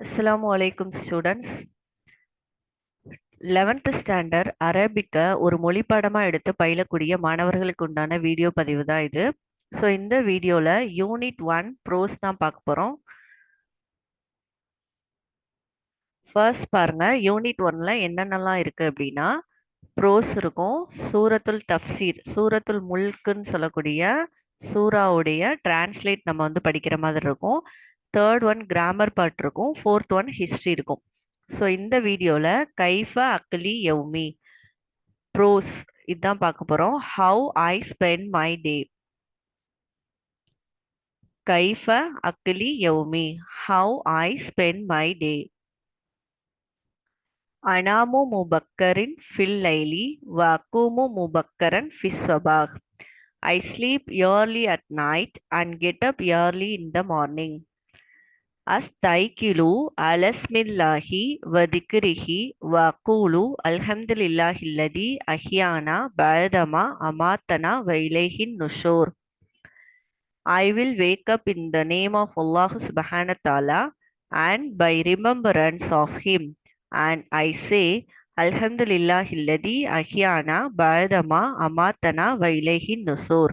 Assalamu alaikum students. 11th standard அரபிக்கை ஒரு மொழி பாடமாக எடுத்து பயிலக்கூடிய மாணவர்களுக்கு உண்டான வீடியோ பதிவு தான் இது. ஸோ இந்த வீடியோவில் யூனிட் 1 ப்ரோஸ் தான் பார்க்க போகிறோம். ஃபர்ஸ்ட் பாருங்க, யூனிட் 1ல் என்னென்னலாம் இருக்குது அப்படின்னா ப்ரோஸ் இருக்கும், சூரத்துல் தஃப்சீர், சூரத்துல் முல்க்குன்னு சொல்லக்கூடிய சூராவுடைய டிரான்ஸ்லேட் நம்ம படிக்கிற மாதிரி இருக்கும். தேர்ட் ஒன் கிராமர் பார்ட் இருக்கும், ஃபோர்த் ஒன் ஹிஸ்ட்ரி இருக்கும். ஸோ இந்த வீடியோவில் கைஃப அக்லி யௌமி ப்ரோஸ் இதுதான் பார்க்க போகிறோம். How I spend my day. கைஃப அக்லி யௌமி, how I spend my day. அனாமு முபக்கரின் ஃபில் லைலி வக்கூமு முபக்கரன் ஃபிஸ் சபாக். I sleep early at night and get up early in the morning. Astaykilu alasmillahi wa dhikrihi wa qulu alhamdulillahilladhi ahyana ba'dama amatana wa ilayhin nushur. I will wake up in the name of Allah subhanahu wa ta'ala and by remembrance of him, and I say alhamdulillahilladhi ahyana ba'dama amatana wa ilayhin nushur.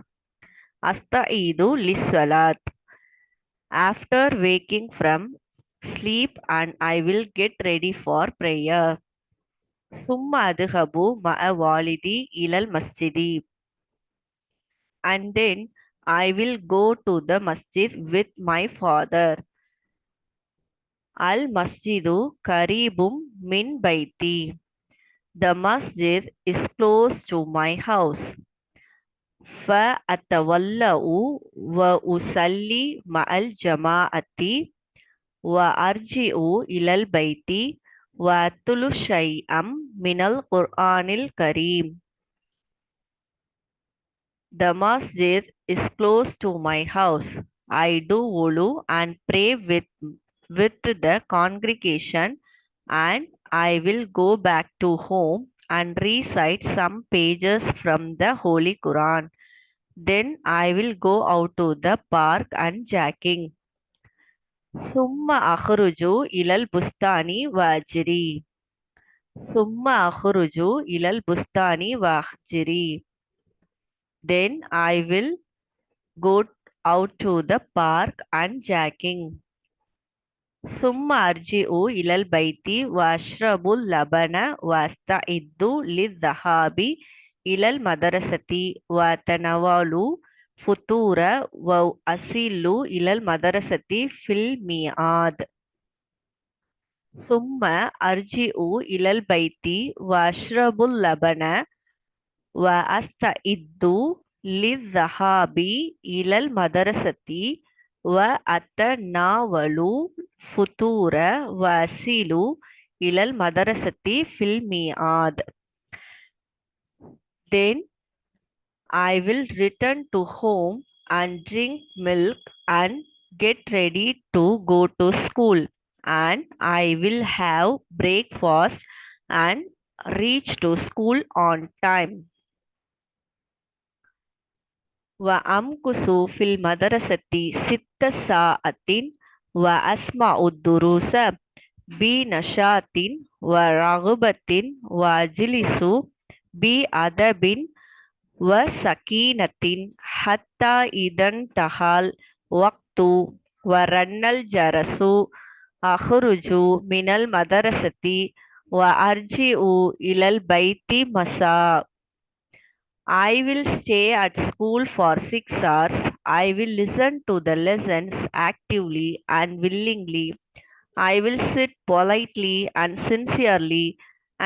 Astaidu lissalat. After waking from sleep and I will get ready for prayer. Summa adhabu ma'a walidi ilal masjidi. And then I will go to the masjid with my father. Al masjidu karibum min baiti. The masjid is close to my house. فأتولأ وأصلي مع الجماعة وأرجع إلى البيت وأتلو شيئا من القرآن الكريم. The masjid is close to my house. I do wudu and pray with the congregation, and I will go back to home and recite some pages from the Holy Quran. Then I will go out to the park and jogging. Summa akhruju ilal bustani wajri. Summa akhruju ilal bustani wajri. Then I will go out to the park and jogging. Summa arji'u ilal baiti washrabul labana wasta'iddu lidhahabi ilal madrasati wa tanawalu futura wa asilu ilal madrasati fil mi'ad. Summa arji'u ilal baiti washrabul labana wa asta'iddu lidhahabi ilal madrasati wa atanawalu futura wa asilu ilal madrasati fil mi'ad. Then I will return to home and drink milk and get ready to go to school, and I will have breakfast and reach to school on time. Wa amkusu fil madrasati sitta sa'atin wa asma'u durusa bi nashatin wa ragbatin wa jilisu bi adabin wa sakinatin hatta idan tahal waqtu wa rannal jarasu akhruju minal madrasati wa arji'u ilal baiti masa. I will stay at school for 6 hours. I will listen to the lessons actively and willingly. I will sit politely and sincerely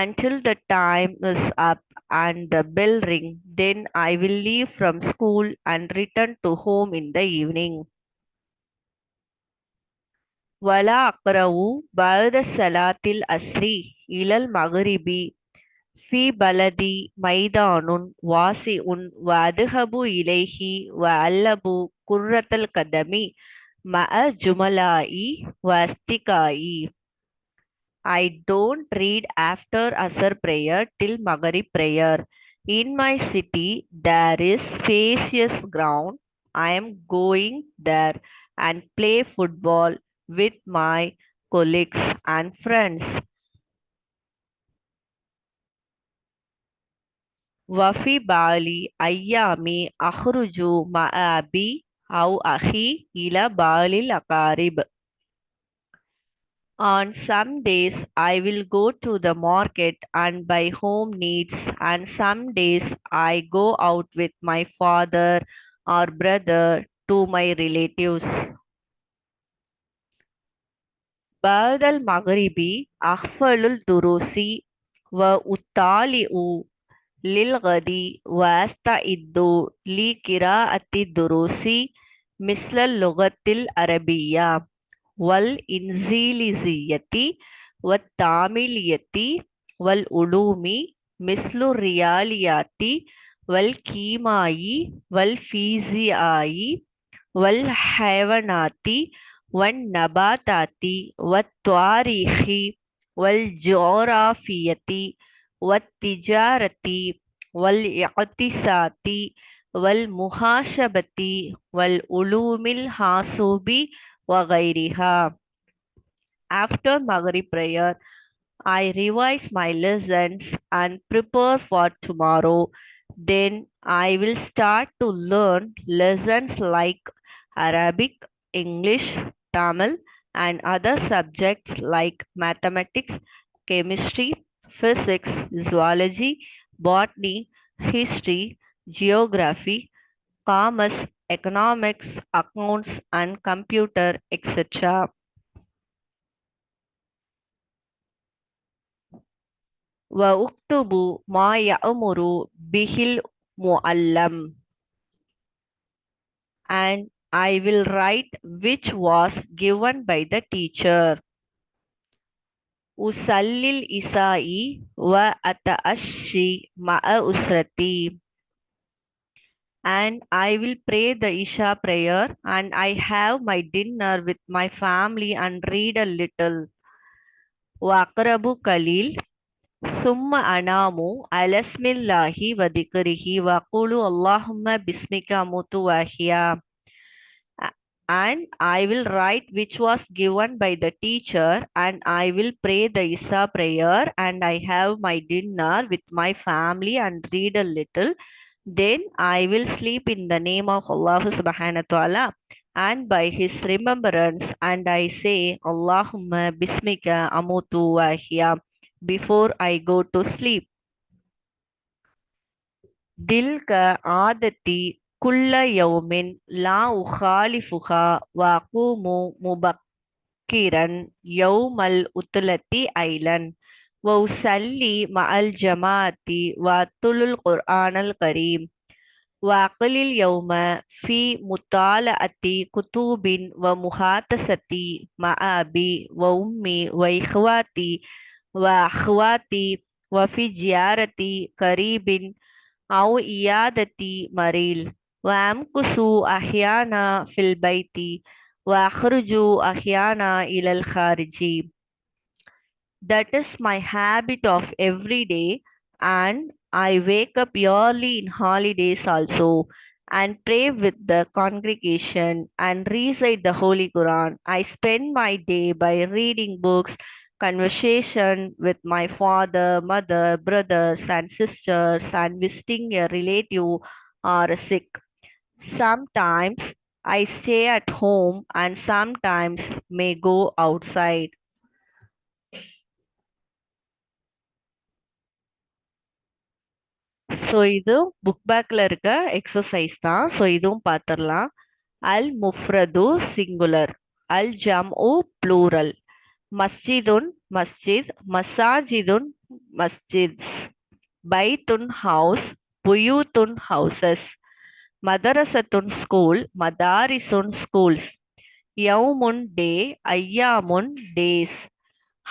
until the time is up and the bell ring. Then I will leave from school and return to home in the evening. Wala aqra'u ba'da salatil asri ilal maghribi fi baladi maidanun wasi'un wa adhabu ilayhi wa allabu kurratal kadami ma'a jumalai wa astikai. I don't read after Asr prayer till Maghrib prayer. In my city there is spacious ground. I am going there and play football with my colleagues and friends. وفي بالي أيامي أخرج مع أبي أو أخي إلى بعض الأقارب. On some days I will go to the market and buy home needs, and some days I go out with my father or brother to my relatives. بعد المغرب أغفل الدروس وأطالع للغد وأستعد لقراءة الدروس مثل اللغة العربية والإنجليزية والتاميلية والعلوم مثل الرياضيات والكيمياء والفيزياء والحيوانات والنباتات والتواريخ والجغرافية والتجارة والاقتصاد والمحاسبة والعلوم الحاسوب وغيرها. After Maghrib prayer, I revise my lessons and prepare for tomorrow. Then I will start to learn lessons like Arabic, English, Tamil, and other subjects like mathematics, chemistry, physics, zoology, botany, history, geography, commerce, economics, accounts, and computer, etc. وَأُكْتُبُ مَا يَأْمُرُ بِهِ الْمُعَلَّمُ, and I will write which was given by the teacher. أُصَلِّي الْإِسَاءِ وَأَتَعَشَّى مَعَ أُسْرَتِي, and I will pray the Isha prayer and I have my dinner with my family and read a little. وَأَقْرَبُ قَلِيلٌ ثم أنام على اسم الله وذكره وأقول اللهم بسمك أموت وأحيا. And I will write which was given by the teacher, and I will pray the Isa prayer, and I have my dinner with my family and read a little. Then I will sleep in the name of Allah subhanahu wa ta'ala and by his remembrance, and I say Allahumma bismika amutu wa ahya before I go to sleep. تلك عادتي كل يوم لا أخالفها وأقوم مبكرا يوم العطلة أيضا وأصلي مع الجماعة وأتلو القرآن الكريم وأقل اليوم في مطالعة كتب ومحادثة مع أبي وأمي وإخواتي وأخواتي وفي زيارة قريب أو عيادة مريض وأمكث أحيانا في البيت وأخرج أحيانا إلى الخارج. That is my habit of every day, and I wake up early in holidays also and pray with the congregation and recite the Holy Quran. I spend my day by reading books, conversation with my father, mother, brothers, and sisters, and visiting a relative or sick. Sometimes I stay at home and sometimes may go outside. So இது book பேக்கில் இருக்க exercise தான். So இதுவும் பார்த்துடலாம். அல் முஃப்ரது singular, அல் ஜம்உ plural, மஸ்ஜிதுன் மஸ்ஜித், மசாஜிதுன் மஸ்ஜித்ஸ், பைத்துன் house, புயூத்துன் houses, மதரசத்துன் school, மதாரிசுன் schools, யவுமுன் டே, ஐயாமுன் days,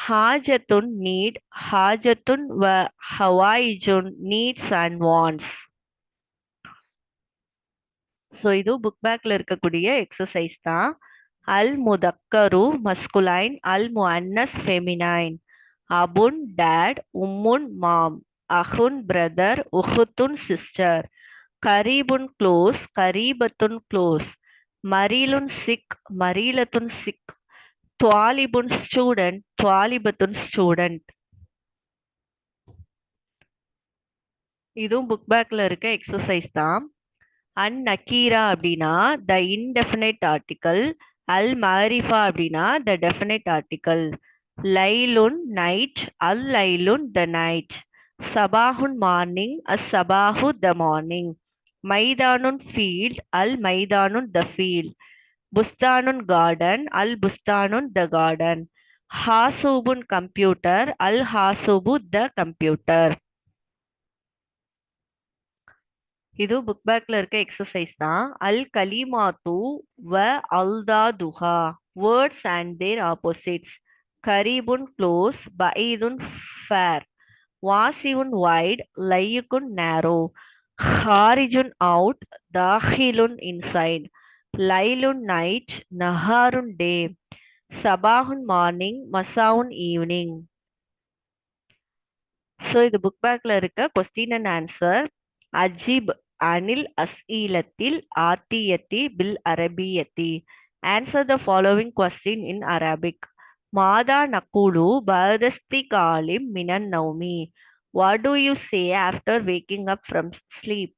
ஹாஜத்துன் NEET, ஹாஜத்துன் வ ஹவாயிஜுன் needs and wants. So இது book பேக்கில் இருக்கக்கூடிய எக்ஸசைஸ் தான். அல் முதக்கரு மஸ்குலைன், அல் முஅன்னஸ் ஃபெமினைன், அபுன் டேட், உம்முன் மாம், அஹுன் brother, உஹுத்துன் sister, கரீபுன் close, கரீபத்துன் close, மரீலுன் sick, மரீலத்துன் சிக், துவாலிபுன் ஸ்டூடெண்ட், துவாலிபத்துன் ஸ்டூடெண்ட். இதுவும் புக் பேக்ல இருக்க எக்ஸசைஸ் தான். அன் நக்கீரா அப்படின்னா த இன்டெஃபினைட் ஆர்டிக்கல். அல் மாரிஃபா அப்படின்னா த டெஃபினைட் ஆர்டிக்கல். லைலுன் நைட், அல் லைலுன் த நைட். சபாஹுன் மார்னிங், அஸ் சபாஹு த மார்னிங். மைதானுன் ஃபீல்ட், அல் மைதானுன் த ஃபீல்ட். புஸ்தானுன் கார்டன், அல் புஸ்தானுன் த கார்டன். ஹாசூபுன் கம்ப்யூட்டர், அல் ஹாசூபு த கம்ப்யூட்டர். இது புக் பேக்ல இருக்க எக்ஸசைஸ் தான். அல் கலிமாத்து வ அல்தாதுஹா, வேர்ட்ஸ் அண்ட் தேர் ஆப்போசிட்ஸ். கரீபுன் க்ளோஸ், பஈதுன் ஃபேர். வாசிவுன் வைட், லையுக்குன் நேரோ. ஹாரிஜுன் அவுட், தாஹிலுன் இன்சைட். லைலுன் நைட், நஹாருன் டே. சபாஹுன் மார்னிங், மசாவுன் ஈவினிங். ஸோ இது புக் பேக்ல இருக்க கொஸ்டின் அண்ட் ஆன்சர். அஜிப் அனில் அஸ்ஈலத்தில் ஆத்தியத்தி பில் அரபியத்தி. Answer the following question in Arabic. மாதா நக்குலு பதஸ்தி காலிம் மினன் நௌமி. What do you say after waking up from sleep?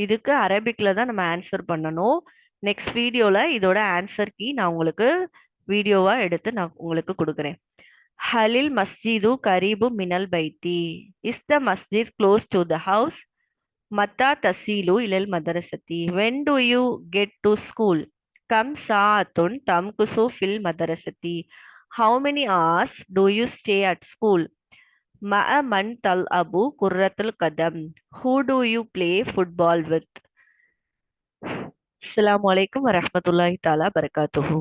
இதுக்கு அரபிக்ல தான் நம்ம ஆன்சர் பண்ணணும். நெக்ஸ்ட் வீடியோவில் இதோட ஆன்சர் கீ நான் உங்களுக்கு வீடியோவாக எடுத்து நான் உங்களுக்கு கொடுக்குறேன். ஹலில் மஸ்ஜிது கரீபு மினல் பைத்தி. Is the masjid close to the house? மத்தா தசீலு இலல் மதரசத்தி. When do you get to school? கம் சாத்துன் தம்குசு ஃபில் மதரசத்தி. How many hours do you stay at school? மஅ மன் தல் அபு குர்ரத்துல் கதம். Who do you play football with? அஸ்ஸலாமு அலைக்கும் வரஹ்மத்துல்லாஹி தஆலா பரகாத்துஹு.